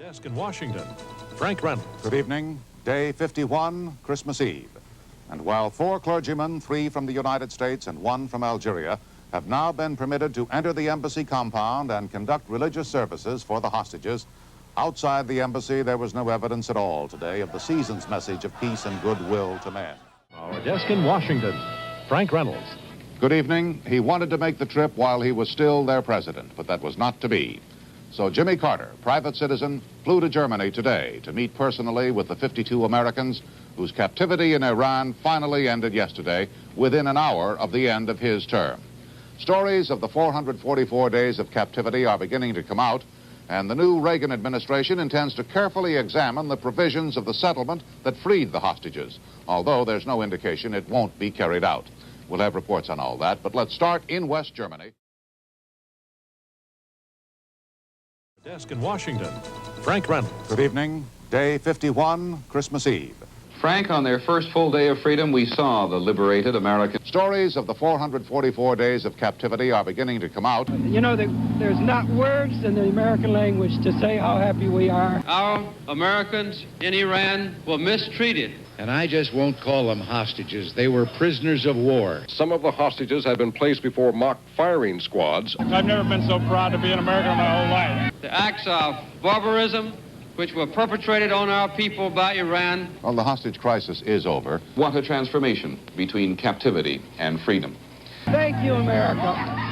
Desk in Washington, Frank Reynolds. Good evening. Day 51, Christmas Eve. And while 4 clergymen, 3 from the United States and 1 from Algeria, have now been permitted to enter the embassy compound and conduct religious services for the hostages, outside the embassy there was no evidence at all today of the season's message of peace and goodwill to men. Our desk in Washington, Frank Reynolds. Good evening. He wanted to make the trip while he was still their president, but that was not to be. So Jimmy Carter, private citizen, flew to Germany today to meet personally with the 52 Americans whose captivity in Iran finally ended yesterday within an hour of the end of his term. Stories of the 444 days of captivity are beginning to come out, and the new Reagan administration intends to carefully examine the provisions of the settlement that freed the hostages, although there's no indication it won't be carried out. We'll have reports on all that, but let's start in West Germany. Desk in Washington, Frank Reynolds. Good evening. Day 51, Christmas Eve. Frank, on their first full day of freedom, we saw the liberated American. Stories of the 444 days of captivity are beginning to come out. You know, there's not words in the American language to say how happy we are. Our Americans in Iran were mistreated. And I just won't call them hostages. They were prisoners of war. Some of the hostages have been placed before mock firing squads. I've never been so proud to be an American in my whole life. The acts of barbarism which were perpetrated on our people by Iran. Well, the hostage crisis is over. What a transformation between captivity and freedom. Thank you, America.